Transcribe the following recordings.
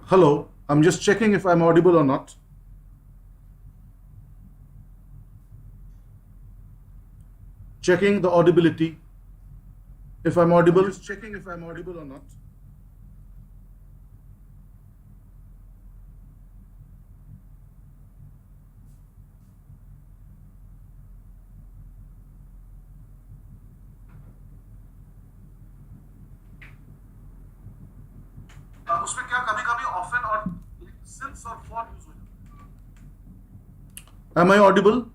Hello, I'm just checking if I'm audible or not. Checking the audibility. If I'm audible. Just checking if I'm audible or not. उसमें क्या कभी कभी often और since और for use हो जाता है. Am I audible?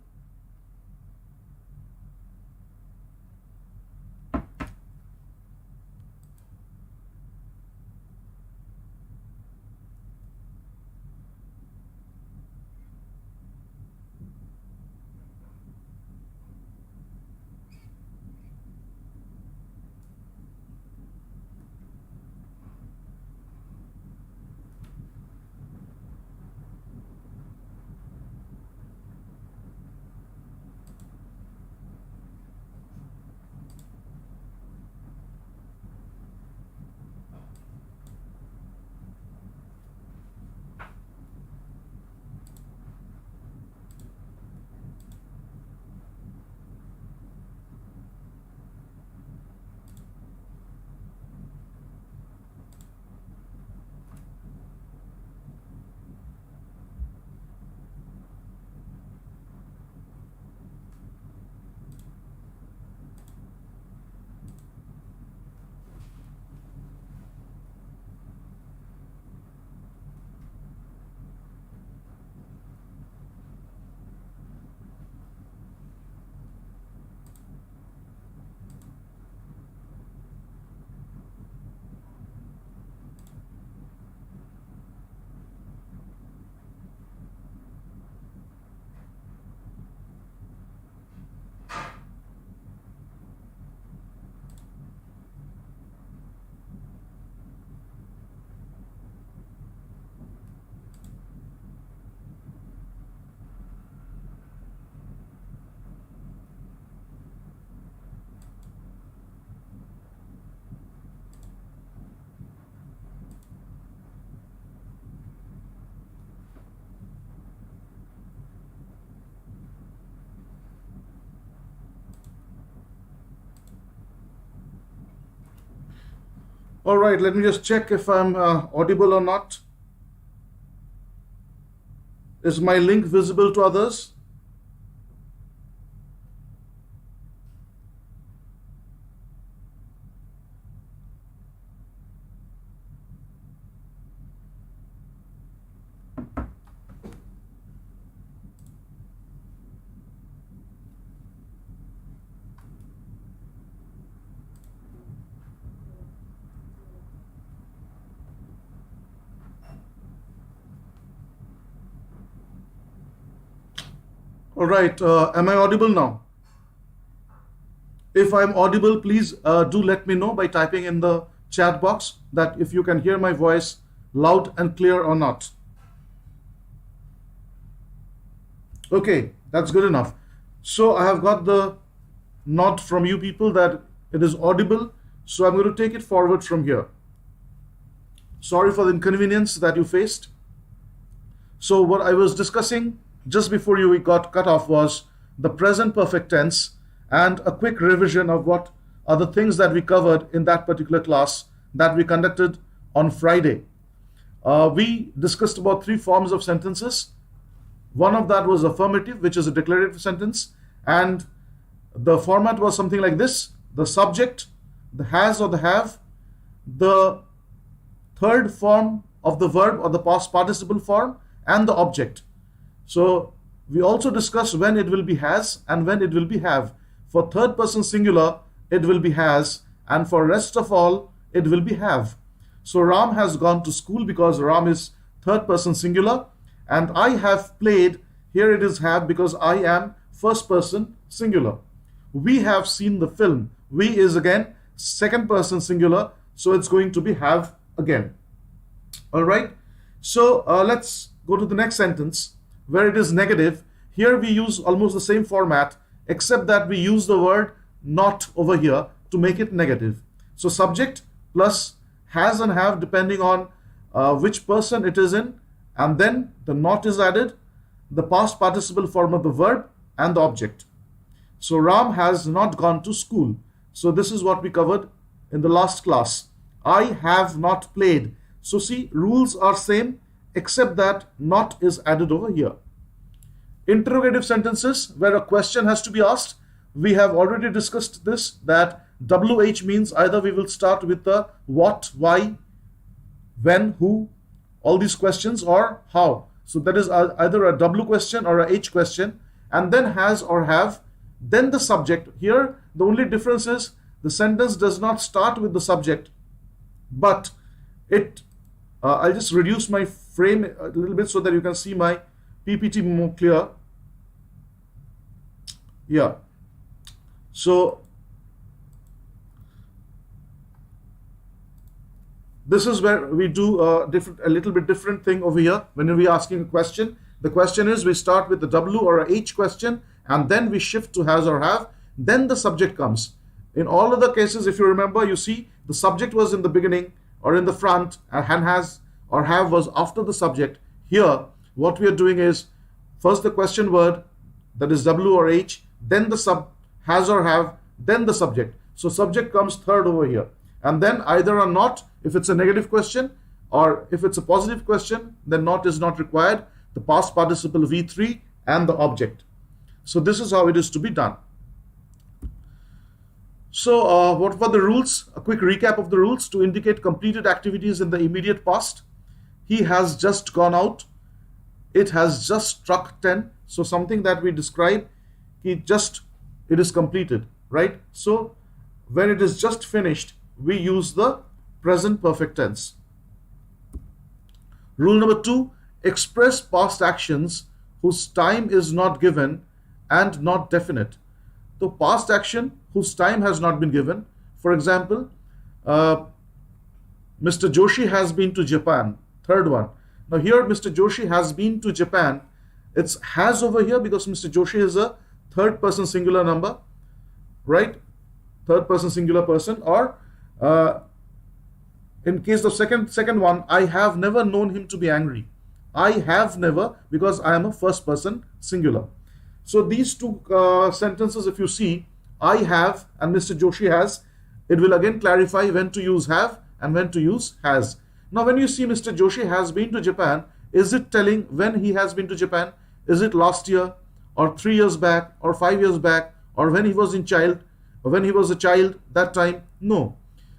All right, let me just check if I'm audible or not. Is my link visible to others? All right, am I audible now? If I'm audible, please do let me know by typing in the chat box that if you can hear my voice loud and clear or not. Okay, that's good enough. So I have got the nod from you people that it is audible. So I'm going to take it forward from here. Sorry for the inconvenience that you faced. So what I was discussing just before you got cut off was the present perfect tense and a quick revision of what are the things that we covered in that particular class that we conducted on Friday. We discussed about three forms of sentences. One of that was affirmative, which is a declarative sentence, and the format was something like this: the subject, the has or the have, the third form of the verb or the past participle form, and the object. So we also discussed when it will be has and when it will be have. For third person singular, it will be has, and for rest of all, it will be have. So Ram has gone to school because Ram is third person singular, and I have played, here it is have because I am first person singular. We have seen the film. We is again second person singular, so it's going to be have again. All right. So let's go to the next sentence where it is negative. Here we use almost the same format, except that we use the word not over here to make it negative. So subject plus has and have, depending on which person it is in, and then the not is added, the past participle form of the verb, and the object. So Ram has not gone to school. So this is what we covered in the last class. I have not played. So see, rules are same except that not is added over here. Interrogative sentences where a question has to be asked. We have already discussed this, that WH means either we will start with the what, why, when, who, all these questions, or how. So that is either a W question or a H question, and then has or have, then the subject. Here the only difference is the sentence does not start with the subject, but it I'll just reduce my frame a little bit so that you can see my PPT more clear. Yeah, so this is where we do a little bit different thing over here. When we're asking a question, the question is we start with the W or a H question, and then we shift to has or have, then the subject comes. In all other cases, if you remember, you see the subject was in the beginning or in the front, and has or have was after the subject. Here, what we are doing is first the question word, that is W or H, then the has or have, then the subject. So subject comes third over here. And then either or not, if it's a negative question, or if it's a positive question, then not is not required, the past participle V3 and the object. So this is how it is to be done. So what were the rules? A quick recap of the rules. To indicate completed activities in the immediate past, he has just gone out, it has just struck 10. So something that we describe, it is completed, right? So when it is just finished, we use the present perfect tense. Rule number 2, express past actions whose time is not given and not definite. The past action whose time has not been given. For example, Mr. Joshi has been to Japan. Third one. Now here Mr. Joshi has been to Japan. It's has over here because Mr. Joshi is a third person singular number, right? Third person singular person. Or in case of second one, I have never known him to be angry. I have never, because I am a first person singular. So these two sentences, if you see, I have and Mr. Joshi has, it will again clarify when to use have and when to use has. Now when you see Mr. Joshi has been to Japan, is it telling when he has been to Japan? Is it last year or 3 years back or 5 years back or when he was a child that time? No.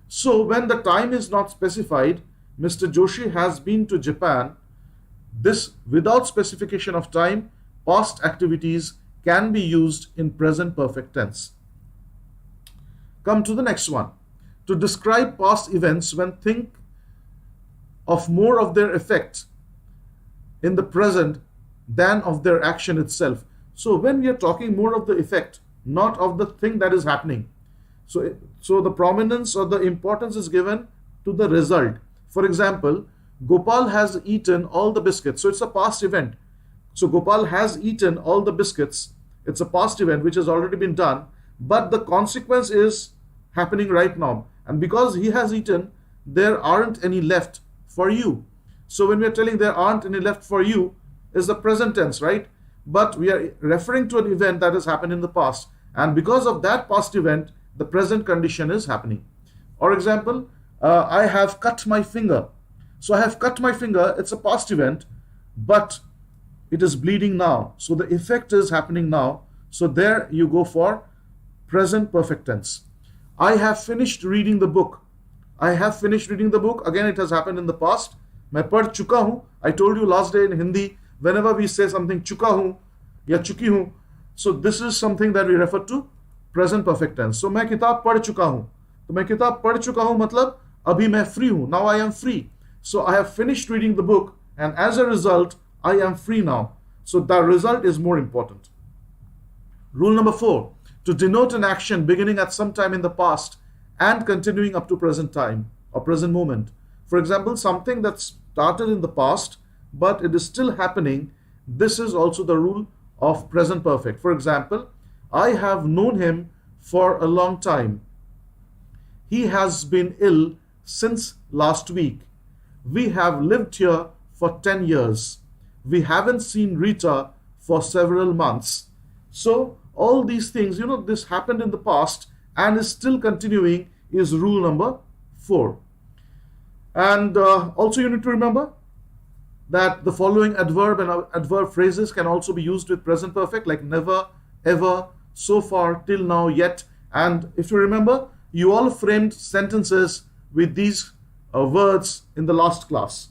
So when the time is not specified, Mr. Joshi has been to Japan, this without specification of time, past activities can be used in present perfect tense. Come to the next one. To describe past events when think of more of their effect in the present than of their action itself. So when we are talking more of the effect, not of the thing that is happening. So the prominence or the importance is given to the result. For example, Gopal has eaten all the biscuits. So it's a past event. So Gopal has eaten all the biscuits. It's a past event which has already been done, but the consequence is happening right now. And because he has eaten, there aren't any left for you. So when we are telling there aren't any left for you is the present tense, right? But we are referring to an event that has happened in the past. And because of that past event, the present condition is happening. For example, I have cut my finger. So I have cut my finger, it's a past event, but it is bleeding now. So the effect is happening now. So there you go for present perfect tense. I have finished reading the book. I have finished reading the book. Again, it has happened in the past. मैं पढ़ चुका हूँ. I told you last day in Hindi, whenever we say something चुका हूँ या चुकी हूँ, so this is something that we refer to present perfect tense. So मैं किताब पढ़ चुका हूँ. तो मैं किताब पढ़ चुका हूँ मतलब अभी मैं free हूँ. Now I am free. So I have finished reading the book, and as a result, I am free now. So the result is more important. Rule number 4. To denote an action beginning at some time in the past and continuing up to present time or present moment. For example, something that started in the past, but it is still happening. This is also the rule of present perfect. For example, I have known him for a long time. He has been ill since last week. We have lived here for 10 years. We haven't seen Rita for several months. So, all these things, this happened in the past and is still continuing, is rule number 4. And also, you need to remember that the following adverb and adverb phrases can also be used with present perfect, like never, ever, so far, till now, yet. And if you remember, you all framed sentences with these words in the last class,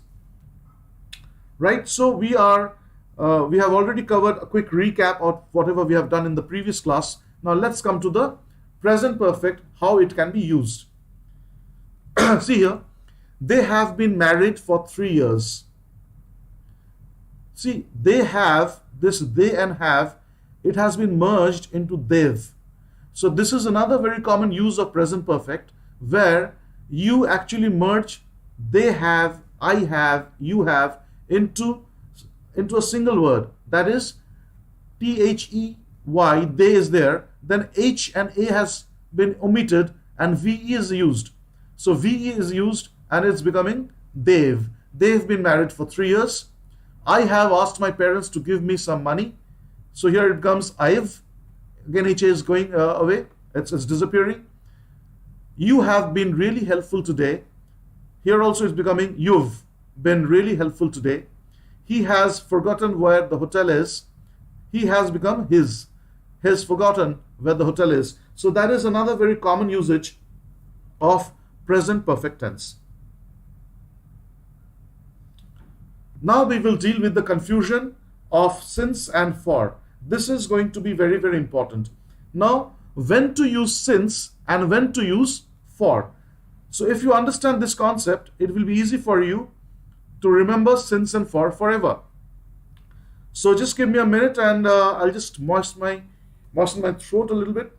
right? So we have already covered a quick recap of whatever we have done in the previous class. Now let's come to the present perfect, how it can be used. See here, they have been married for 3 years. See, they have, this they and have, it has been merged into they've. So this is another very common use of present perfect, where you actually merge they have, I have, you have into a single word. That is THEY, they is there, then H and A has been omitted and VE is used. So VE is used and it's becoming they've. They've been married for 3 years. I have asked my parents to give me some money. So here it comes I've. Again, H is going away. It's disappearing. You have been really helpful today. Here also it's becoming you've been really helpful today. He has forgotten where the hotel is. He has become his. Has forgotten where the hotel is. So that is another very common usage of present perfect tense. Now we will deal with the confusion of since and for. This is going to be very, very important. Now, when to use since and when to use for. So if you understand this concept, it will be easy for you to remember since and for forever. So just give me a minute and I'll just moisten my throat a little bit.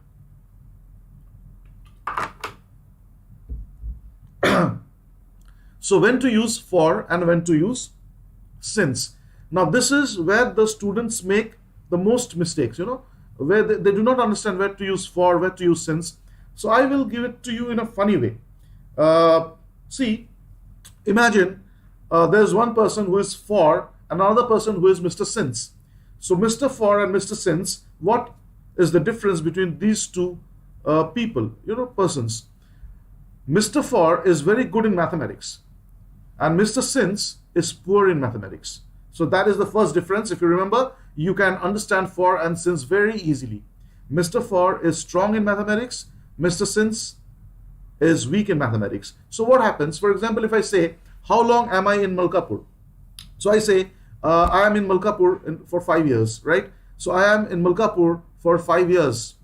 So when to use for and when to use since. Now this is where the students make the most mistakes, where they do not understand where to use for, where to use since. So I will give it to you in a funny way. See, imagine there's one person who is for and another person who is Mr. Since. So Mr. For and Mr. Since, what is the difference between these two people, persons? Mr. For is very good in mathematics and Mr. Since is poor in mathematics. So that is the first difference. If you remember, you can understand for and since very easily. Mr. For is strong in mathematics. Mr. Since is weak in mathematics. So what happens? For example, if I say, how long am I in Malkapur? So I say, I am in Malkapur for 5 years, right? So I am in Malkapur for 5 years.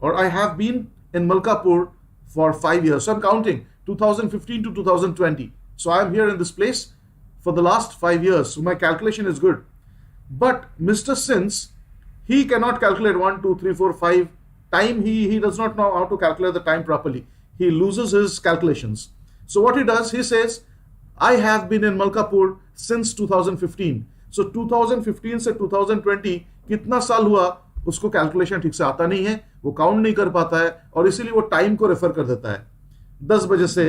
Or I have been in Malkapur for 5 years. So I'm counting 2015 to 2020. So I am here in this place for the last 5 years. So my calculation is good. But Mr. Since, he cannot calculate 1, 2, 3, 4, 5 time. He does not know how to calculate the time properly. He loses his calculations. So what he does, he says, I have been in Malkapur since 2015. So 2015 से 2020 कितना साल हुआ उसको calculation ठीक से आता नहीं है, वो काउंट नहीं कर पाता है और इसीलिए वो टाइम को रेफर कर देता है 10 बजे से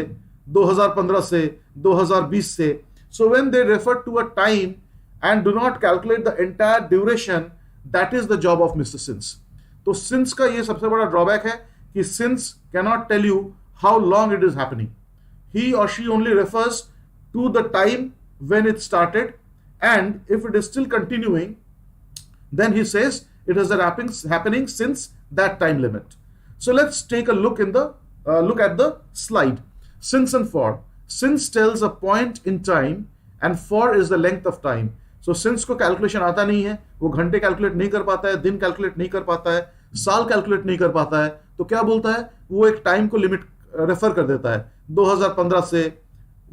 2015 से 2020 से. So when they refer to a time and do not calculate the entire duration, that is the job of Mr. Since. तो since का ये सबसे बड़ा ड्रॉबैक है कि since cannot tell you how long it is happening. He or she only refers to the time when it started, and if it is still continuing, then he says it is happening since that time limit. So let's take a look at the slide. Since and for. Since tells a point in time and for is the length of time. So since को calculation आता नहीं है, वो घंटे calculate नहीं कर पाता है, दिन calculate नहीं कर पाता है, साल calculate नहीं कर पाता है, तो क्या बोलता है? वो एक time को limit रेफर कर देता है 2015 से,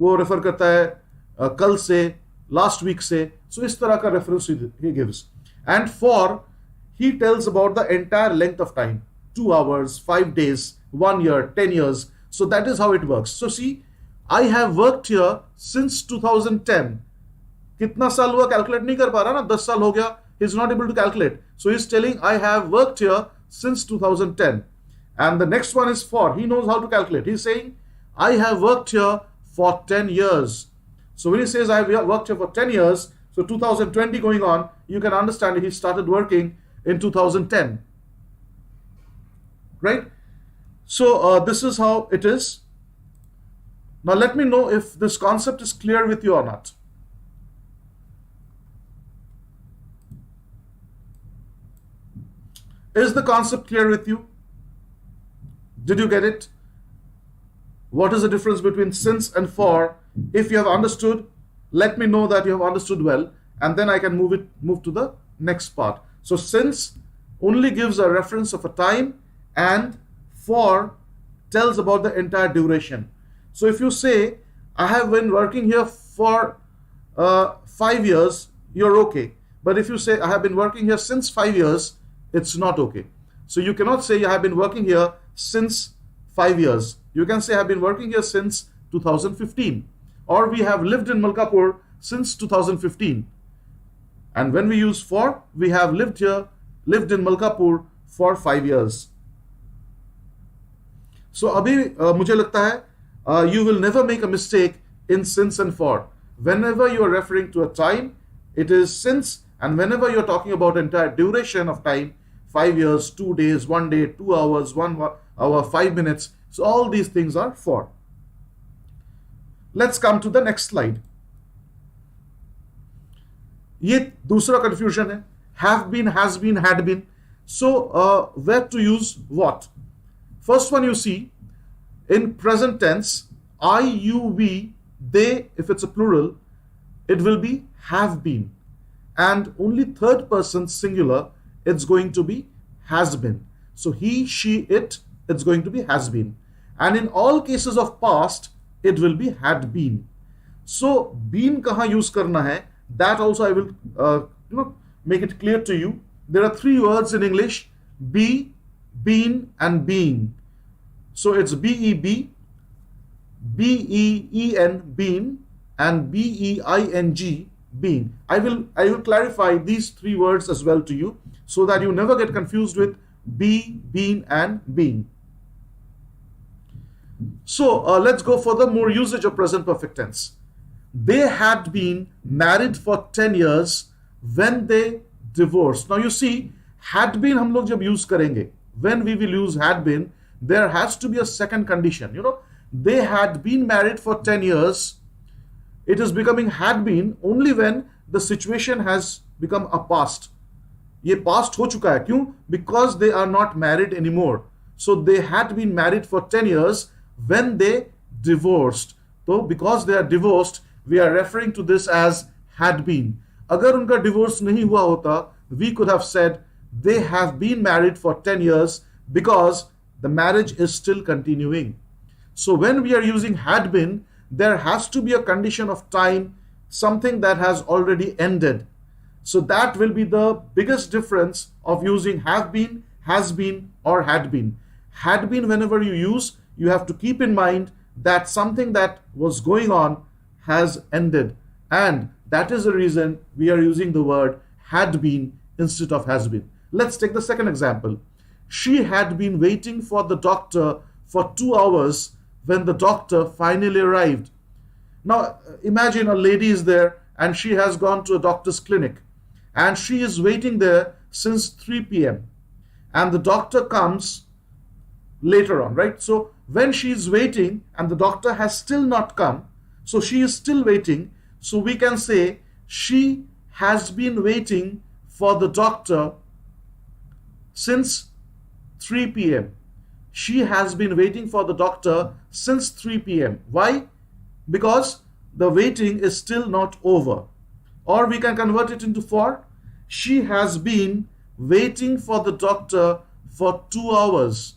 वो रेफर करता है कल से, last week से. So इस तरह का reference he gives. And for, he tells about the entire length of time, 2 hours, 5 days, 1 year, 10 years. So that is how it works. So see, I have worked here since 2010. कितना साल हुआ calculate नहीं कर पा रहा ना, 10 साल हो गया, he is not able to calculate. So he is telling I have worked here since 2010. And the next one is for. He knows how to calculate. He is saying I have worked here for 10 years. So when he says I worked here for 10 years, so 2020 going on, you can understand he started working in 2010. Right? So this is how it is. Now let me know if this concept is clear with you or not. Is the concept clear with you? Did you get it? What is the difference between since and for? If you have understood, let me know that you have understood well, and then I can move to the next part. So since only gives a reference of a time, and for tells about the entire duration. So if you say I have been working here for 5 years, you're okay. But if you say I have been working here since 5 years, it's not okay. So you cannot say I have been working here since 5 years. You can say I have been working here since 2015, or we have lived in Malkapur since 2015. And when we use for, we have lived in Malkapur for 5 years. So अभी मुझे लगता है you will never make a mistake in since and for. Whenever you are referring to a time, it is since, and whenever you are talking about entire duration of time, 5 years, 2 days, 1 day, 2 hours, 1 hour, 5 minutes. So all these things are for. Let's come to the next slide. ये दूसरा confusion है. Have been, has been, had been. So where to use what? First one you see, in present tense, I, you, we, they, if it's a plural, it will be have been. And only third person singular, it's going to be has been. So he, she, it's going to be has been. And in all cases of past, it will be had been. So been kahan use karna hai, that also I will make it clear to you. There are 3 words in English: be, been, and being. So it's B-E-B, B-E-E-N, been, and B-E-I-N-G, being. I will clarify these 3 words as well to you, so that you never get confused with be, been, and being. So let's go for the more usage of present perfect tense. They had been married for 10 years when they divorced. Now you see, had been हम लोग जब use करेंगे, when we will use had been, there has to be a second condition. They had been married for 10 years. It is becoming had been only when the situation has become a past. ये past हो चुका है. क्यों? Because they are not married anymore. So they had been married for 10 years when they divorced. So because they are divorced, we are referring to this as had been. अगर उनका divorce नहीं हुआ होता, we could have said they have been married for 10 years because the marriage is still continuing. So when we are using had been, there has to be a condition of time, something that has already ended. So that will be the biggest difference of using have been, has been, or had been. Had been, whenever you use, you have to keep in mind that something that was going on has ended. And that is the reason we are using the word had been instead of has been. Let's take the second example. She had been waiting for the doctor for 2 hours when the doctor finally arrived. Now imagine a lady is there and she has gone to a doctor's clinic and she is waiting there since 3 p.m. and the doctor comes later on, right? So when she is waiting and the doctor has still not come, so she is still waiting. So we can say she has been waiting for the doctor since 3 p.m. She has been waiting for the doctor since 3 p.m. Why? Because the waiting is still not over. Or we can convert it into for. She has been waiting for the doctor for 2 hours.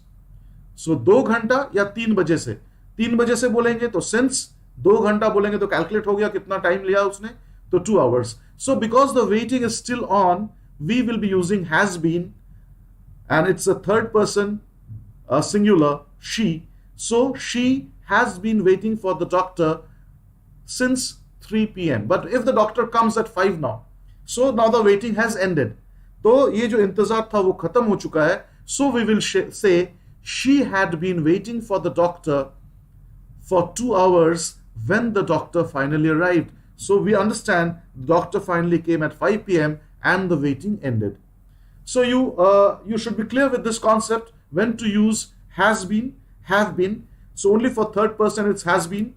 So 2 घंटा या 3 बजे से. 3 बजे से बोलेंगे तो since, 2 घंटा बोलेंगे तो calculate हो गया कितना time लिया उसने, तो 2 hours. So because the waiting is still on, we will be using has been, and it's a third person singular, she. So she has been waiting for the doctor since 3 p.m. But if the doctor comes at 5 now, so now the waiting has ended. तो ये जो इंतजार था वो खत्म हो चुका है. So we will say she had been waiting for the doctor for 2 hours when the doctor finally arrived. So we understand the doctor finally came at 5 p.m. and the waiting ended. So you should be clear with this concept when to use has been, have been. So only for third person it's has been,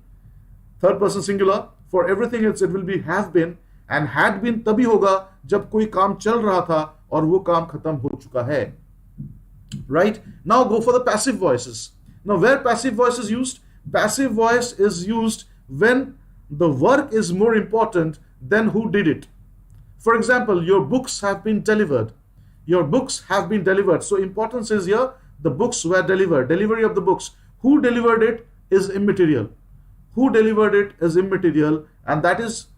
third person singular. For everything else it will be have been, and had been तभी होगा जब कोई काम चल रहा था और वो काम खत्म हो चुका है. Right? Now go for the passive voices. Now where passive voice is used? Passive voice is used when the work is more important than who did it. For example, your books have been delivered. Your books have been delivered. So importance is here, the books were delivered. Delivery of the books. Who delivered it is immaterial. Who delivered it is immaterial, and that is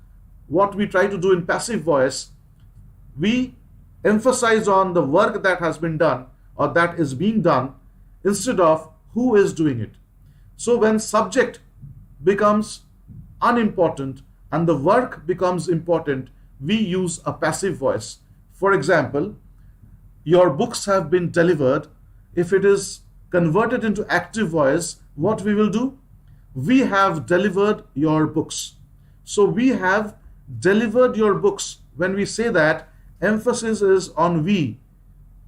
what we try to do in passive voice. We emphasize on the work that has been done or that is being done instead of who is doing it. So when subject becomes unimportant and the work becomes important, we use a passive voice. For example, your books have been delivered. If it is converted into active voice, what we will do? We have delivered your books. So we have delivered your books. When we say that, emphasis is on we.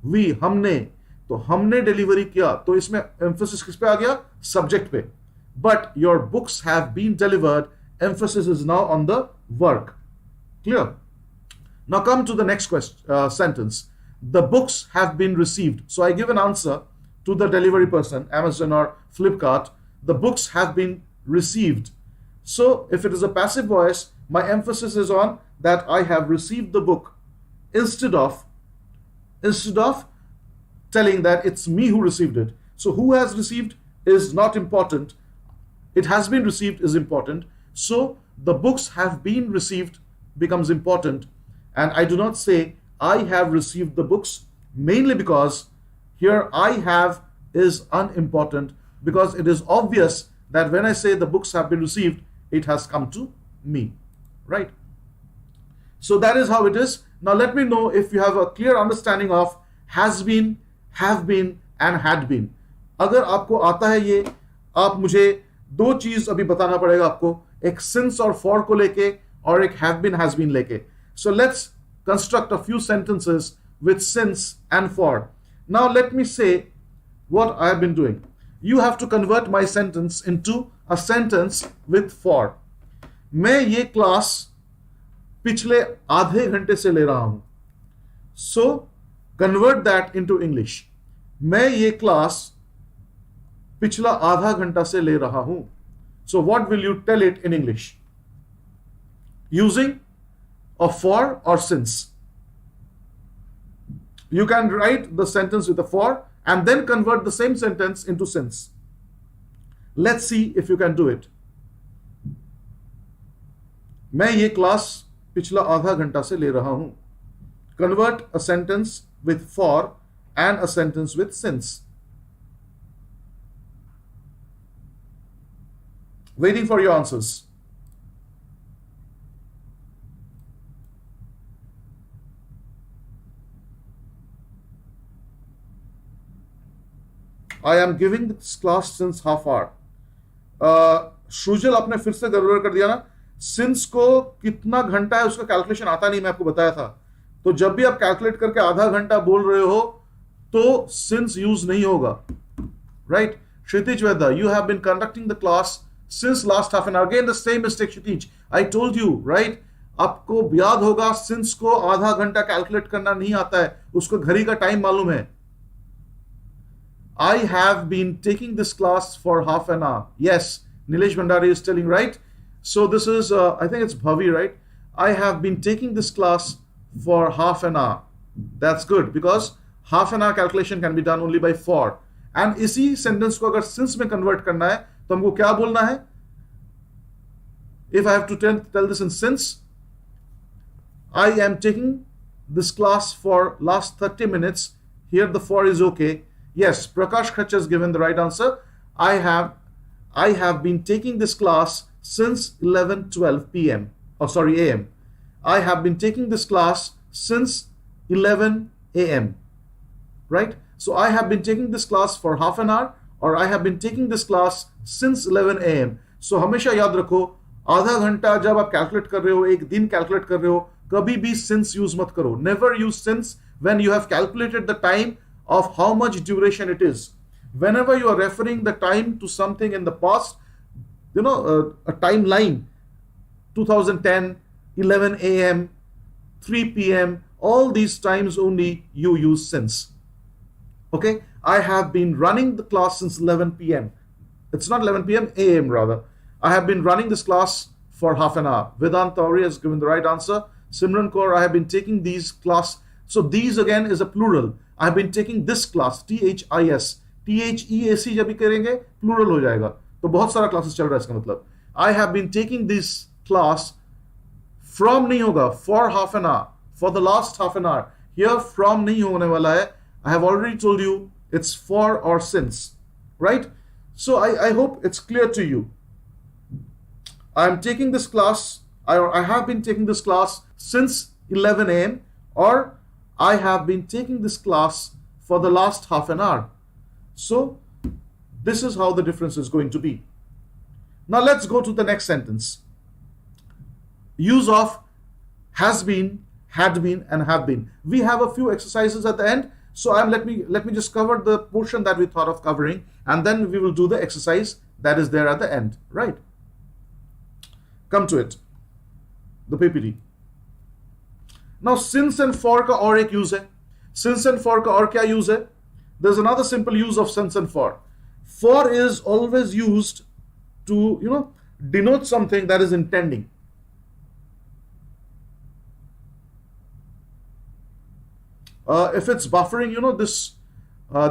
We, हमने. तो हमने delivery किया. तो इसमें emphasis किस पे आ गया? Subject पे. But your books have been delivered. Emphasis is now on the work. Clear? Now come to the next sentence. The books have been received. So I give an answer to the delivery person, Amazon or Flipkart. The books have been received. So if it is a passive voice, my emphasis is on that I have received the book instead of telling that it's me who received it. So who has received is not important. It has been received is important. So the books have been received becomes important. And I do not say I have received the books, mainly because here I have is unimportant, because it is obvious that when I say the books have been received, it has come to me, right? So that is how it is. Now let me know if you have a clear understanding of has been, have been and had been. अगर आपको आता है ये, आप मुझे दो चीज अभी बताना पड़ेगा आपको, एक since और for को लेके और एक have been, has been लेके. So let's construct a few sentences with since and for. Now let me say what I have been doing. You have to convert my sentence into a sentence with for. मैं ये class पिछले आधे घंटे से ले रहा हूं. So convert that into English. मैं ये क्लास पिछला आधा घंटा से ले रहा हूं. So what will you tell it in English? Using a for or since. You can write the sentence with a for and then convert the same sentence into since. Let's see if you can do it. मैं ये class पिछला आधा घंटा से ले रहा हूं. Convert a sentence with for and a sentence with since. Waiting for your answers. I am giving this class since half hour. श्रुजल आपने फिर से गड़बड़ कर दिया ना. सिंस को कितना घंटा है उसका कैलकुलेशन आता नहीं, मैं आपको बताया था. तो जब भी आप कैलकुलेट करके आधा घंटा बोल रहे हो तो सिंस यूज नहीं होगा, right? Kshitij Vedha, you have been conducting the class since last half an hour. Again the same mistake, Kshitij. I told you, right? आपको याद होगा सिंस को आधा घंटा कैलकुलेट करना नहीं आता है, उसको घड़ी का टाइम मालूम है. I have been taking this class for half an hour. Yes, Nilesh Bhandari is telling, right? So this is, I think it's Bhavi, right? I have been taking this class for half an hour. That's good because half an hour calculation can be done only by for. And इसी sentence को अगर since में convert करना है तो हमको क्या बोलना है? If I have to tell this in since, I am taking this class for last 30 minutes. Here the for is okay. Yes, Prakash Khach has given the right answer. I have been taking this class since 11:12 p.m. Oh, sorry, a.m. I have been taking this class since 11 a.m. Right? So I have been taking this class for half an hour, or I have been taking this class since 11 a.m. So हमेशा याद रखो आधा घंटा जब आप calculate कर रहे हो, एक दिन कैलकुलेट कर रहे हो, कभी भी सिंस यूज मत करो. Never use since when you have calculated the time of how much duration it is. Whenever you are referring the time to something in the past, a timeline, 2010, 11 a.m., 3 p.m., all these times only you use since. Okay, I have been running the class since 11 p.m. It's not 11 p.m., a.m. rather. I have been running this class for half an hour. Vedant Tauri has given the right answer. Simran Kaur, I have been taking these class. So these again is a plural. I have been taking this class, THIS. THEAC जब भी करेंगे plural हो जाएगा. तो बहुत सारा classes चल रहा है इसका मतलब. I have been taking this class from नहीं होगा, for half an hour, for the last half an hour. Here from नहीं होने वाला है. I have already told you it's for or since, right? So I hope it's clear to you. I am taking this class, I have been taking this class since 11 a.m. or I have been taking this class for the last half an hour. So this is how the difference is going to be. Now let's go to the next sentence. Use of has been, had been, and have been. We have a few exercises at the end. So let me just cover the portion that we thought of covering, and then we will do the exercise that is there at the end, right? Come to it. The PPT. Now since and for का और एक use है. Since and for का और क्या use है? There's another simple use of since and for. For is always used to denote something that is intending. If it's buffering,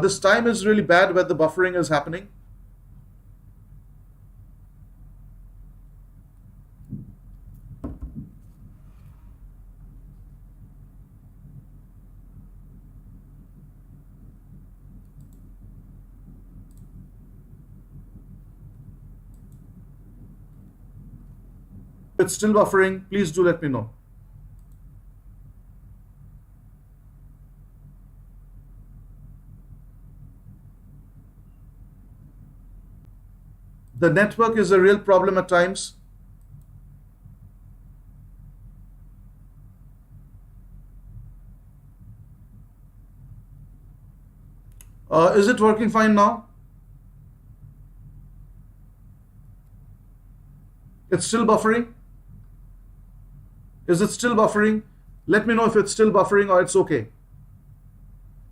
this time is really bad where the buffering is happening. If it's still buffering, please do let me know. The network is a real problem at times. Is it working fine now? It's still buffering? Is it still buffering? Let me know if it's still buffering or it's okay.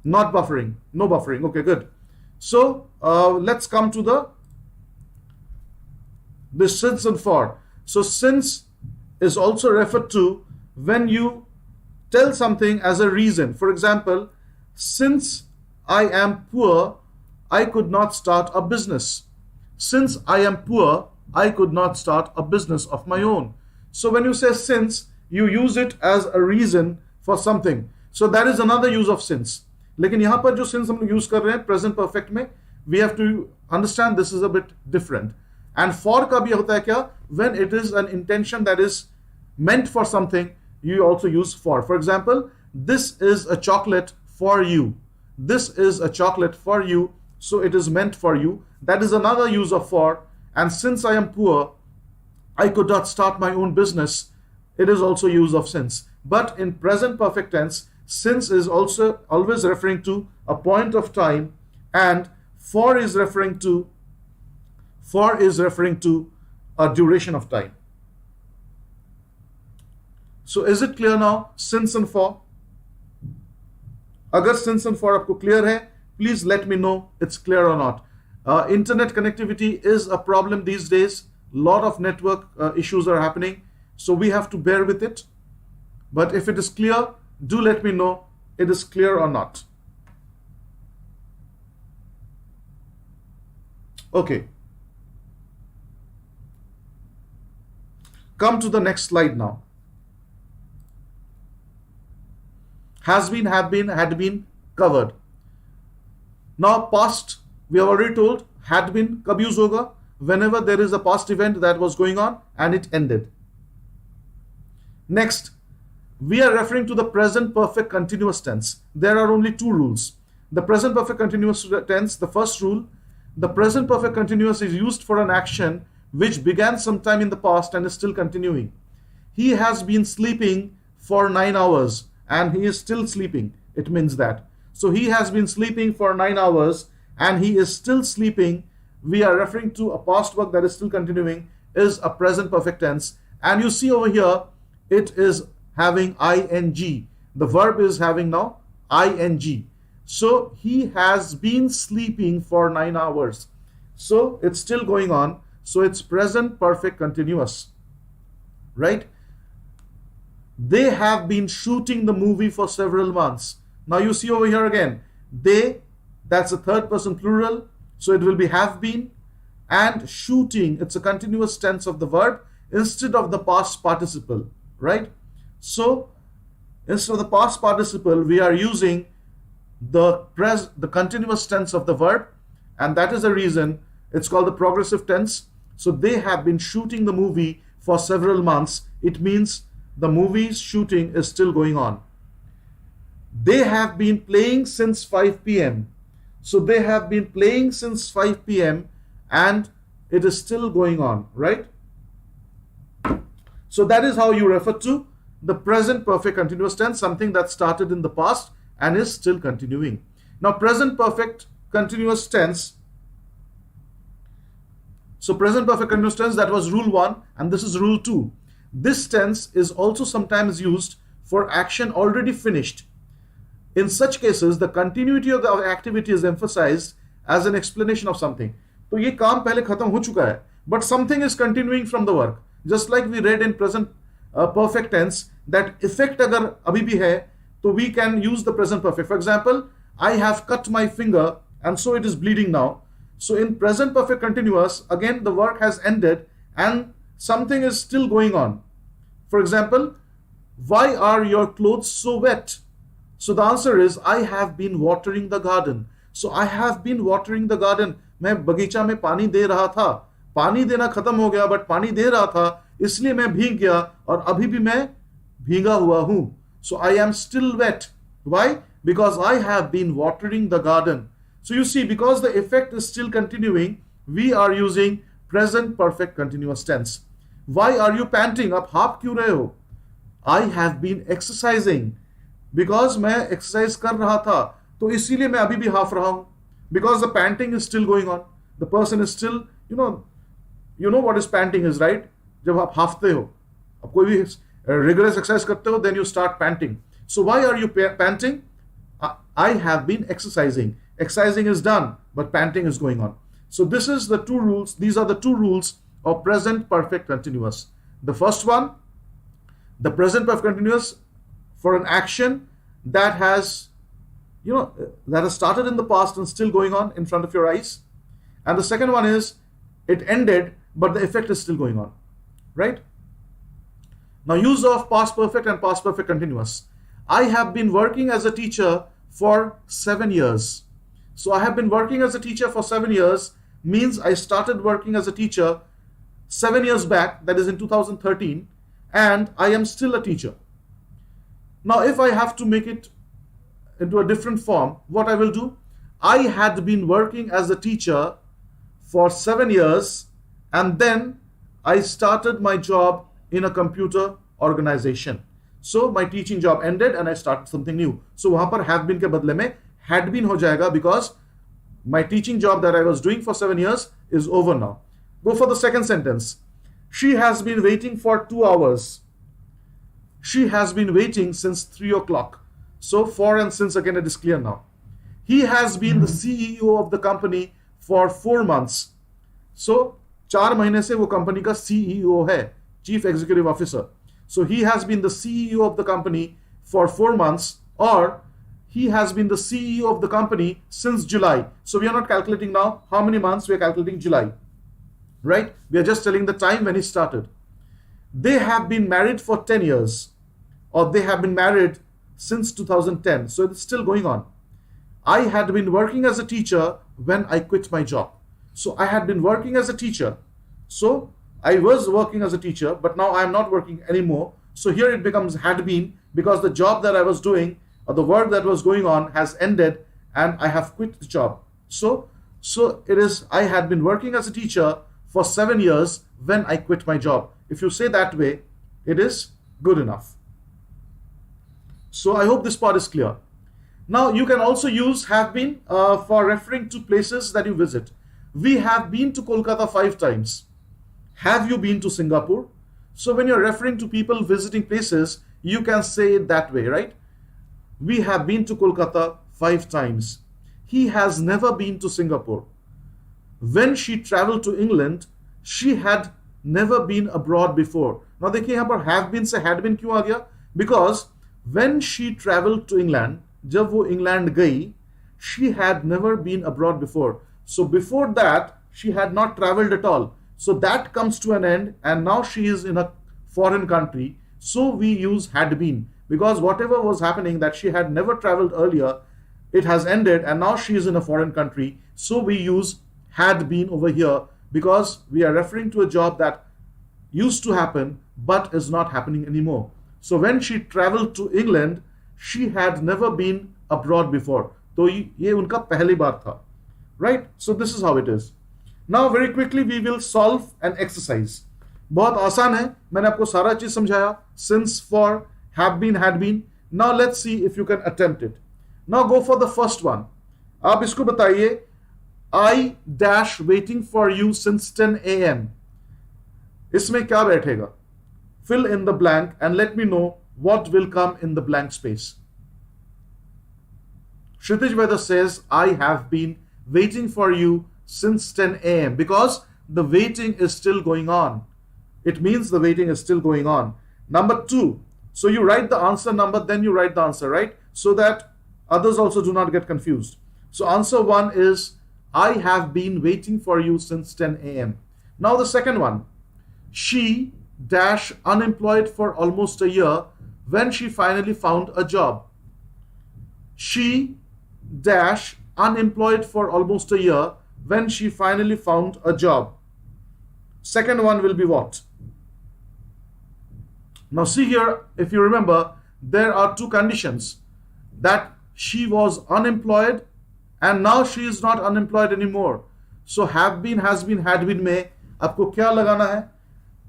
Not buffering. No buffering. Okay, good. So let's come to the since and for. So since is also referred to when you tell something as a reason. For example, since I am poor, I could not start a business. Since I am poor, I could not start a business of my own. So when you say since, you use it as a reason for something. So that is another use of since. लेकिन यहाँ पर जो since हम लोग use कर रहे हैं present perfect में, we have to understand this is a bit different. And for का भी होता है क्या? When it is an intention that is meant for something, you also use for. For example, this is a chocolate for you. This is a chocolate for you, so it is meant for you. That is another use of for. And since I am poor, I could not start my own business. It is also use of since. But in present perfect tense, since is also always referring to a point of time, and for is referring to a duration of time. So is it clear now? Since and for. अगर since and for आपको clear है, please let me know it's clear or not. Internet connectivity is a problem these days. Lot of network issues are happening, so we have to bear with it. But if it is clear, do let me know it is clear or not. Okay. Come to the next slide now. Has been, have been, had been covered. Now past, we have already told, had been कब use होगा? Whenever there is a past event that was going on and it ended. Next, we are referring to the present perfect continuous tense. There are only two rules. The present perfect continuous tense, the first rule, the present perfect continuous is used for an action which began sometime in the past and is still continuing. He has been sleeping for 9 hours and he is still sleeping. It means that. So he has been sleeping for 9 hours and he is still sleeping. We are referring to a past work that is still continuing, is a present perfect tense. And you see over here, it is having ing. The verb is having now ing. So he has been sleeping for 9 hours. So it's still going on. So it's present perfect continuous. Right? They have been shooting the movie for several months. Now you see over here again, they, that's a third person plural. So it will be have been, and shooting, it's a continuous tense of the verb instead of the past participle, right? So instead of the past participle, we are using the continuous tense of the verb, and that is the reason it's called the progressive tense. So they have been shooting the movie for several months. It means the movie's shooting is still going on. They have been playing since 5 p.m. So they have been playing since 5 p.m. and it is still going on, right? So that is how you refer to the present perfect continuous tense, something that started in the past and is still continuing. Now, present perfect continuous tense. So present perfect continuous tense, that was rule 1 and this is rule 2. This tense is also sometimes used for action already finished. In such cases, the continuity of the activity is emphasized as an explanation of something. तो ये काम पहले खत्म हो चुका है, but something is continuing from the work. Just like we read in present perfect tense that effect अगर अभी भी है, तो we can use the present perfect. For example, I have cut my finger and so it is bleeding now. So in present perfect continuous, again the work has ended and something is still going on. For example, why are your clothes so wet? So the answer is, I have been watering the garden. So I have been watering the garden. मैं बगीचा में पानी दे रहा था. पानी देना खत्म हो गया, but पानी दे रहा था, इसलिए मैं भीग गया और अभी भी मैं भीगा हुआ हूं. So I am still wet. Why? Because I have been watering the garden. So you see, because the effect is still continuing, we are using present perfect continuous tense. Why are you panting? आप half क्यों रहे हो? I have been exercising. Because मैं exercise कर रहा था, तो इसीलिए मैं अभी भी हाफ रहा हूं. Because the panting is still going on. The person is still, you know what is panting is, right? जब आप हाफते हो, आप कोई भी rigorous exercise करते हो, then you start panting. So why are you panting? I have been exercising. Exercising is done, but panting is going on. So this is the two rules. These are the two rules of present perfect continuous. The first one, the present perfect continuous for an action that has, that has started in the past and still going on in front of your eyes. And the second one is, it ended, but the effect is still going on, right? Now, use of past perfect and past perfect continuous. I have been working as a teacher for 7 years. So I have been working as a teacher for 7 years means I started working as a teacher 7 years back, that is in 2013, and I am still a teacher. Now, if I have to make it into a different form, what I will do, I had been working as a teacher for 7 years, and then I started my job in a computer organization. So my teaching job ended and I started something new. So वहाँ पर have been के बदले में had been हो जाएगा, because my teaching job that I was doing for 7 years is over now. Go for the second sentence. She has been waiting for 2 hours. She has been waiting since 3 o'clock. So for and since again it is clear now. He has been the CEO of the company for 4 months. So 4 महीने से वो company का CEO है, Chief Executive Officer. So he has been the CEO of the company for 4 months, or he has been the CEO of the company since July. So we are not calculating now how many months, we are calculating July, right? We are just telling the time when he started. They have been married for 10 years, or they have been married since 2010. So it's still going on. I had been working as a teacher when I quit my job. So I had been working as a teacher. So I was working as a teacher, but now I am not working anymore. So here it becomes had been, because the job that I was doing or the work that was going on has ended and I have quit the job. So it is, I had been working as a teacher for 7 years when I quit my job. If you say that way, it is good enough. So I hope this part is clear. Now you can also use have been for referring to places that you visit. We have been to Kolkata 5 times. Have you been to Singapore? So when you're referring to people visiting places, you can say it that way, right? We have been to Kolkata 5 times. He has never been to Singapore. When she traveled to England, she had never been abroad before. Now देखिए यहाँ पर have been से had been क्यों आ गया? Because when she traveled to England, जब वो England गई, she had never been abroad before. So before that, she had not traveled at all. So that comes to an end, and now she is in a foreign country. So we use had been, because whatever was happening that she had never traveled earlier, it has ended, and now she is in a foreign country. So we use had been over here because we are referring to a job that used to happen but is not happening anymore. So when she traveled to England, she had never been abroad before. तो ये उनका पहली बार था, right? So this is how it is. Now very quickly we will solve an exercise. बहुत आसान है, मैंने आपको सारा चीज समझाया. Since, for, have been, had been. Now let's see if you can attempt it. Now go for the first one. आप इसको बताइए. I dash waiting for you since 10 a.m. इसमें क्या बैठेगा? Fill in the blank and let me know what will come in the blank space. Kshitij Veda says, I have been waiting for you since 10 a.m. because the waiting is still going on. It means the waiting is still going on. Number 2. So you write the answer number, then you write the answer, right? So that others also do not get confused. So answer 1 is, I have been waiting for you since 10 a.m. Now the second one. She dash unemployed for almost a year when she finally found a job. She dash unemployed for almost a year when she finally found a job. Second one will be what? Now see here, if you remember, there are two conditions. That she was unemployed and now she is not unemployed anymore. So have been, has been, had been में आपको क्या लगाना है?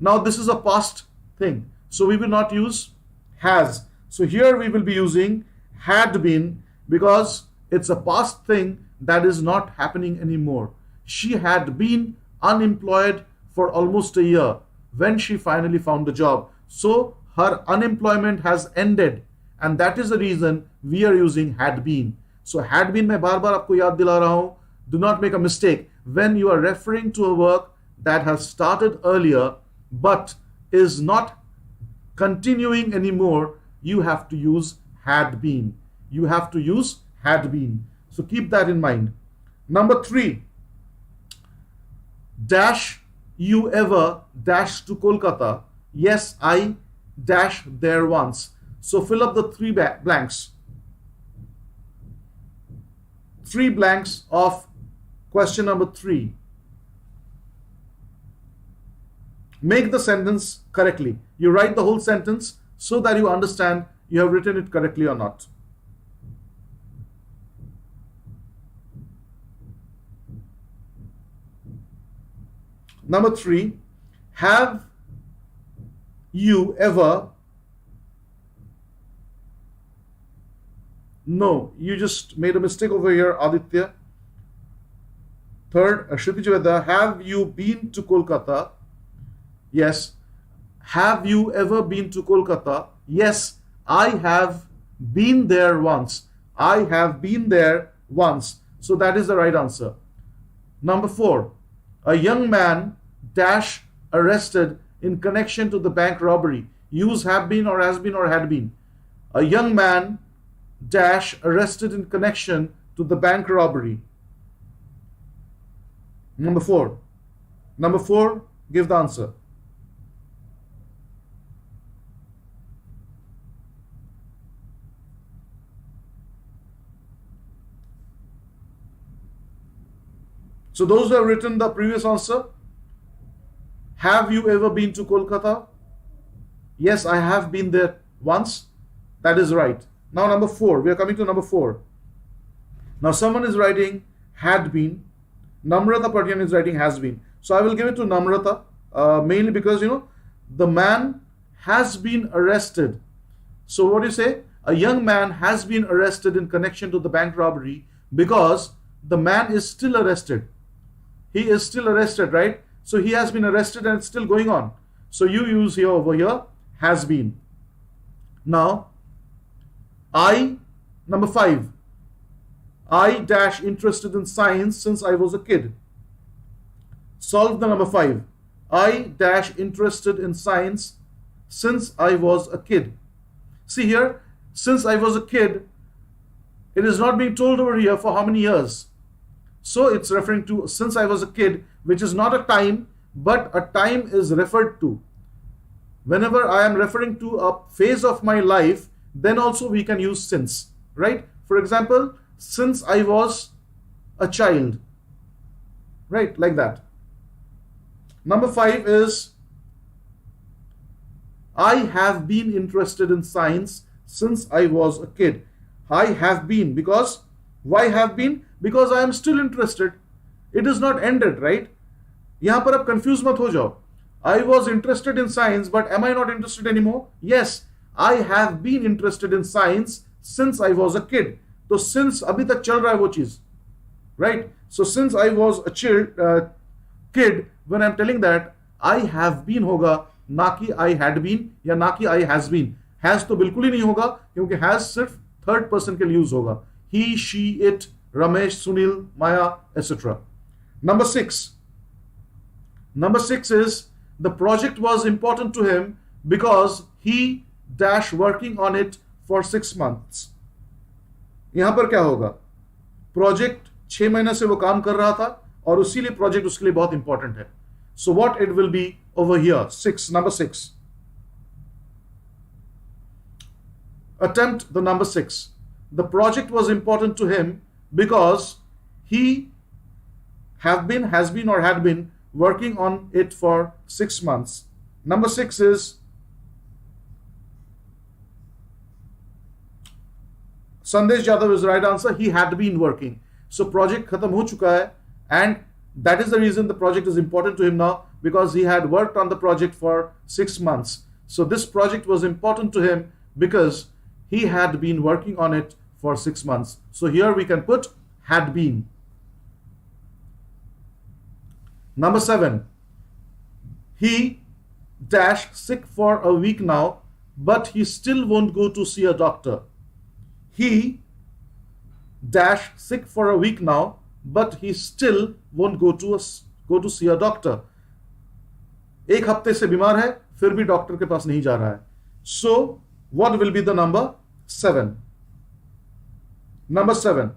Now this is a past thing. So we will not use has. So here we will be using had been because it's a past thing that is not happening anymore. She had been unemployed for almost a year when she finally found a job. So her unemployment has ended, and that is the reason we are using had been. So had been मैं बार बार आपको याद दिला रहा हूं. Do not make a mistake. When you are referring to a work that has started earlier but is not continuing anymore, you have to use had been. You have to use had been. So keep that in mind. Number 3. Dash you ever dash to Kolkata? Yes, I dash there once. So fill up the 3 blanks. 3 blanks of question number 3. Make the sentence correctly. You write the whole sentence so that you understand you have written it correctly or not. Number 3, have you ever? No, you just made a mistake over here, Aditya. Third, Kshitij Veda, have you been to Kolkata? Yes. Have you ever been to Kolkata? Yes, I have been there once. I have been there once. So that is the right answer. Number 4, a young man dash arrested in connection to the bank robbery. Use have been or has been or had been. A young man dash arrested in connection to the bank robbery. Number 4. Number 4, give the answer. So those who have written the previous answer, have you ever been to Kolkata? Yes, I have been there once. That is right. Now number 4, we are coming to number 4. Now someone is writing had been. Namrata Patian is writing has been. So I will give it to Namrata, mainly because the man has been arrested. So what do you say? A young man has been arrested in connection to the bank robbery because the man is still arrested. He is still arrested, right? So he has been arrested and it's still going on. So you use here over here has been. Now, number 5. I dash interested in science since I was a kid. Solve the number 5. I dash interested in science since I was a kid. See here, since I was a kid, it is not being told over here for how many years. So it's referring to since I was a kid, which is not a time, but a time is referred to. Whenever I am referring to a phase of my life, then also we can use since, right? For example, since I was a child, right? Like that. Number 5 is I have been interested in science since I was a kid. I have been, because why have been? Because I am still interested. It is not ended, right? यहाँ पर आप confuse मत हो जाओ. I was interested in science, but am I not interested anymore? Yes, I have been interested in science since I was a kid. तो since अभी तक चल रहा है वो चीज, right? So since I was a kid, when I'm telling that, I have been होगा, ना कि I had been या ना कि I has been. Has तो बिल्कुल ही नहीं होगा क्योंकि has सिर्फ थर्ड पर्सन के लिए यूज होगा. He, she, it, Ramesh, Sunil, Maya, etc. Number 6. Number 6 is the project was important to him because he dash working on it for 6 months. यहां पर क्या होगा? प्रोजेक्ट 6 महीने से वो काम कर रहा था और उसीलिए प्रोजेक्ट उसके लिए बहुत इंपॉर्टेंट है. So what it will be over here? 6, number 6. Attempt the number 6. The project was important to him because he has been or had been working on it for 6 months. Number 6 is Sandesh Jadhav is the right answer. He had been working. So project khatam ho chuka hai, and that is the reason the project is important to him now, because he had worked on the project for 6 months. So this project was important to him because he had been working on it for 6 months. So here we can put had been. Number 7. He dash sick for a week now, but he still won't go to see a doctor. He dash sick for a week now, but he still won't go to see a doctor. एक हफ्ते से बीमार है, फिर भी doctor के पास नहीं जा रहा है. So what will be the number 7? Number 7.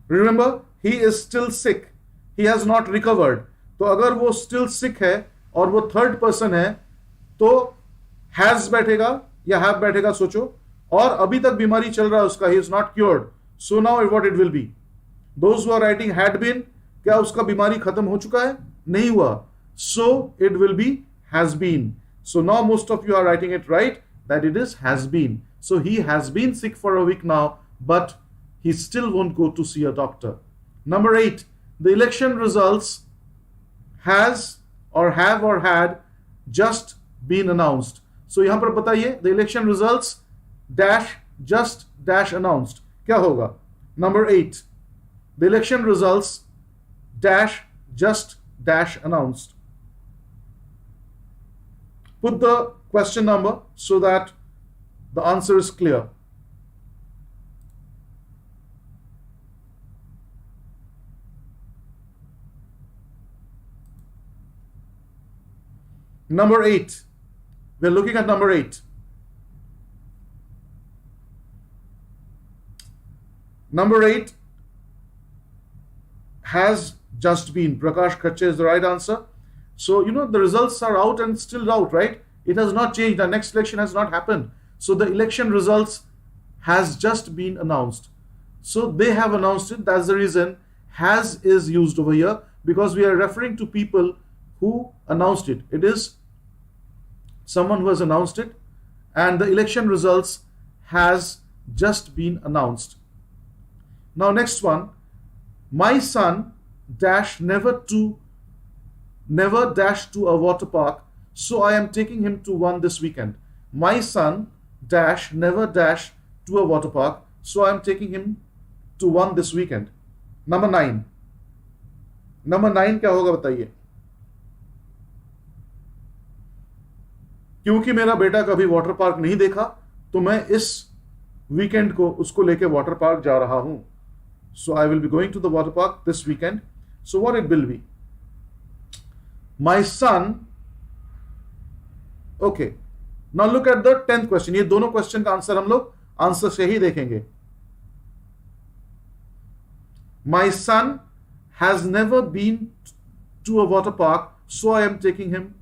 Remember, he is still sick. He has not recovered. तो अगर वो still sick है और वो थर्ड पर्सन है तो हैज बैठेगा या हैव बैठेगा, सोचो. और अभी तक बीमारी चल रहा है उसका, he is not cured. So now what it will be? Those who are writing had been, क्या उसका बीमारी खत्म हो चुका है? नहीं हुआ. So it will be has been. So now most of you are writing it right, that it is has been. So he has been sick for a week now, but he still won't go to see a doctor. Number 8. The election results has or have or had just been announced. So यहां पर बताइए, the election results dash just dash announced. क्या होगा? Number 8. The election results dash just dash announced. Put the question number so that the answer is clear. Number 8. We're looking at number 8. Number 8 has just been. Prakash Khache is the right answer. So, the results are out and still out, right? It has not changed. The next election has not happened. So, the election results has just been announced. So, they have announced it. That's the reason has is used over here, because we are referring to people who announced it. It is someone who has announced it, and the election results has just been announced. Now next one, my son dash never dash to a water park, so I am taking him to one this weekend. My son dash never dash to a water park, so I am taking him to one this weekend. Number 9. Number 9 क्या होगा बताइए? क्योंकि मेरा बेटा कभी water park नहीं देखा, तो मैं इस वीकेंड को उसको लेके वाटर पार्क जा रहा हूं. So I will be going to the water park this weekend. So what it will be? My son. Okay. Now look at the 10th question. ये दोनों क्वेश्चन का आंसर हम लोग आंसर से ही देखेंगे. My son has never been to a water park, so I am taking him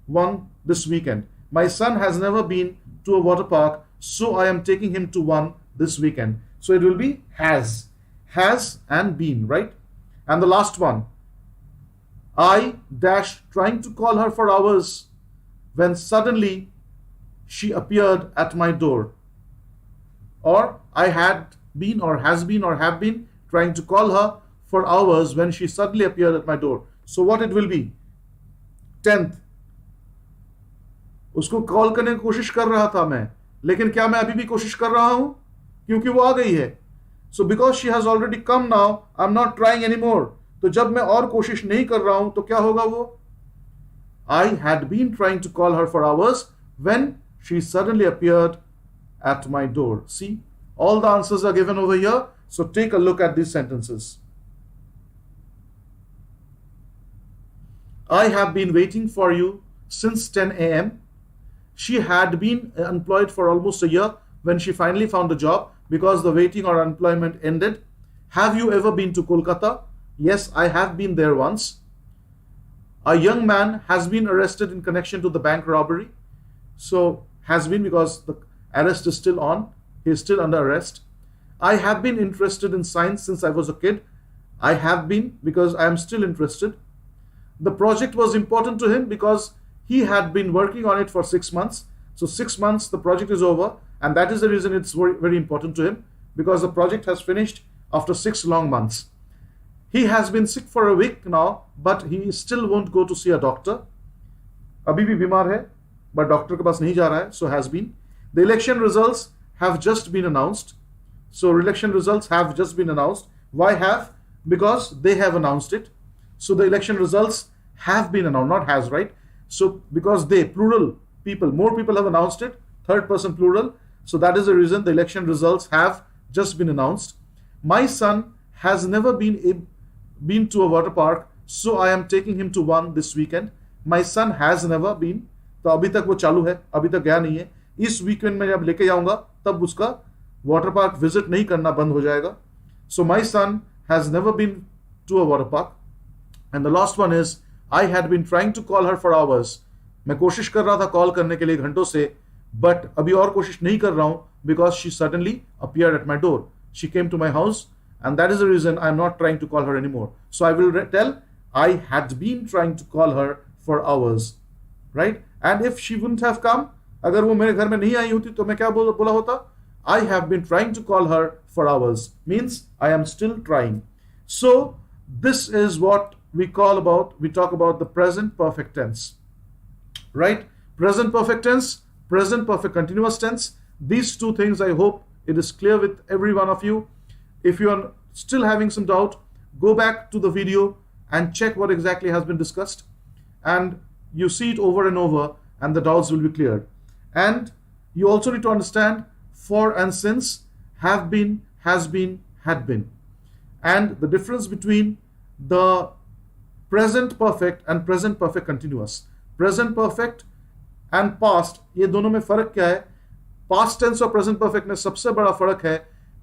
one this weekend. My son has never been to a water park, so I am taking him to one this weekend. So it will be has and been, right? And the last one, I dash trying to call her for hours when suddenly she appeared at my door. Or I had been or has been or have been trying to call her for hours when she suddenly appeared at my door. So what it will be? 10th. उसको call करने की कोशिश कर रहा था मैं, लेकिन क्या मैं अभी भी कोशिश कर रहा हूं? क्योंकि वो आ गई है. So because she has already come now, I'm not trying anymore. तो जब मैं और कोशिश नहीं कर रहा हूं तो क्या होगा वो? I had been trying to call her for hours when she suddenly appeared at my door. See, all the answers are given over here. So take a look at these sentences. I have been waiting for you since 10 a.m. She had been employed for almost a year when she finally found a job because the waiting or unemployment ended. Have you ever been to Kolkata? Yes, I have been there once. A young man has been arrested in connection to the bank robbery. So has been because the arrest is still on. He is still under arrest. I have been interested in science since I was a kid. I have been because I am still interested. The project was important to him because he had been working on it for 6 months. So 6 months, the project is over, and that is the reason it's very, very important to him, because the project has finished after 6 long months. He has been sick for a week now, but he still won't go to see a doctor. अभी भी बीमार है, but doctor के पास नहीं जा रहा है. So has been. The election results have just been announced. So election results have just been announced. Why have? Because they have announced it. So the election results have been announced, not has, right? So because they, plural people, more people have announced it, third person plural. So that is the reason the election results have just been announced. My son has never been to a water park, so I am taking him to one this weekend. My son has never been. तो अभी तक वो चालू है, अभी तक गया नहीं है. इस वीकेंड में जब लेके जाऊंगा तब उसका वाटर पार्क विजिट नहीं करना बंद हो जाएगा. So my son has never been to a water park. And the last one is, I had been trying to call her for hours. मैं कोशिश कर रहा था कॉल करने के लिए घंटों से, but अभी और कोशिश नहीं कर रहा हूं because she suddenly appeared at my door. She came to my house, and that is the reason I'm not trying to call her anymore. So I will tell I had been trying to call her for hours, right? And if she wouldn't have come, अगर वो मेरे घर में नहीं आई होती तो मैं क्या बोला होता? I have been trying to call her for hours. Means I am still trying. So this is what we talk about the present perfect tense, right? Present perfect tense, present perfect continuous tense. These two things, I hope it is clear with every one of you. If you are still having some doubt, go back to the video and check what exactly has been discussed, and you see it over and over, and the doubts will be cleared. And you also need to understand for and since, have been, has been, had been, and the difference between the present perfect and present perfect continuous. Present perfect and past, ये दोनों में फर्क क्या है? Past tense और present perfect में सबसे बड़ा फर्क है,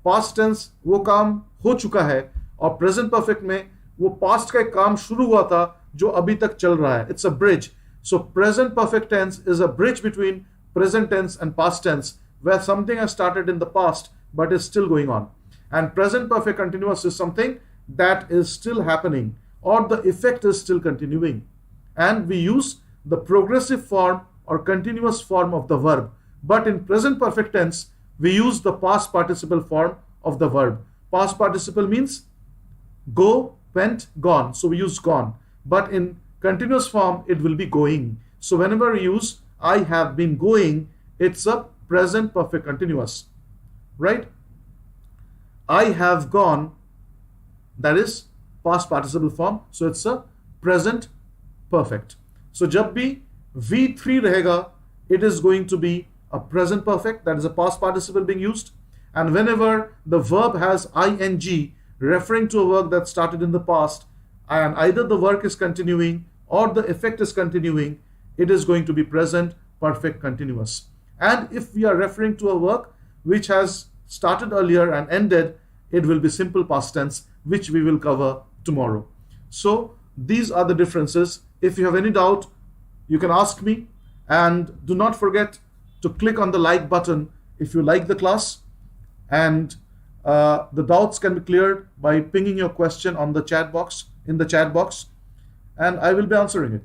past tense वो काम हो चुका है, और present perfect में वो past का एक काम शुरू हुआ था जो अभी तक चल रहा है. It's a bridge. So present perfect tense is a bridge between present tense and past tense, where something has started in the past but is still going on. And present perfect continuous is something that is still happening, or the effect is still continuing. And we use the progressive form or continuous form of the verb. But in present perfect tense, we use the past participle form of the verb. Past participle means go, went, gone. So we use gone. But in continuous form, it will be going. So whenever we use I have been going, it's a present perfect continuous, right? I have gone, that is past participle form. So it's a present perfect. So जब भी V3 रहेगा, it is going to be a present perfect, that is a past participle being used. And whenever the verb has ing referring to a work that started in the past, and either the work is continuing or the effect is continuing, it is going to be present perfect continuous. And if we are referring to a work which has started earlier and ended, it will be simple past tense, which we will cover tomorrow. So these are the differences. If you have any doubt, you can ask me, and do not forget to click on the like button if you like the class, and the doubts can be cleared by pinging your question on the chat box, in the chat box, and I will be answering it.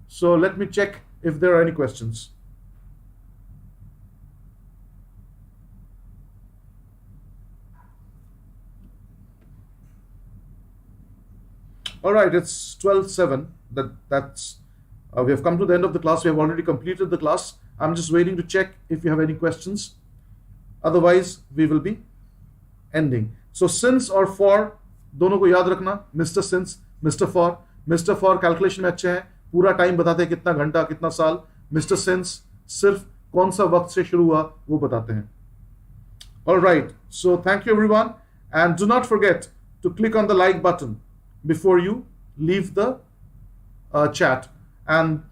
So let me check if there are any questions. All right, it's 12:07. That's we have come to the end of the class. We have already completed the class. I'm just waiting to check if you have any questions. Otherwise, we will be ending. So since और for दोनों को याद रखना. Mr. since, Mr. for. Mr. for calculation में अच्छे हैं, पूरा time बताते हैं कितना घंटा कितना साल. Mr. since सिर्फ कौन सा वक्त से शुरू हुआ वो बताते हैं. All right. So thank you everyone, and do not forget to click on the like button before you leave the chat. And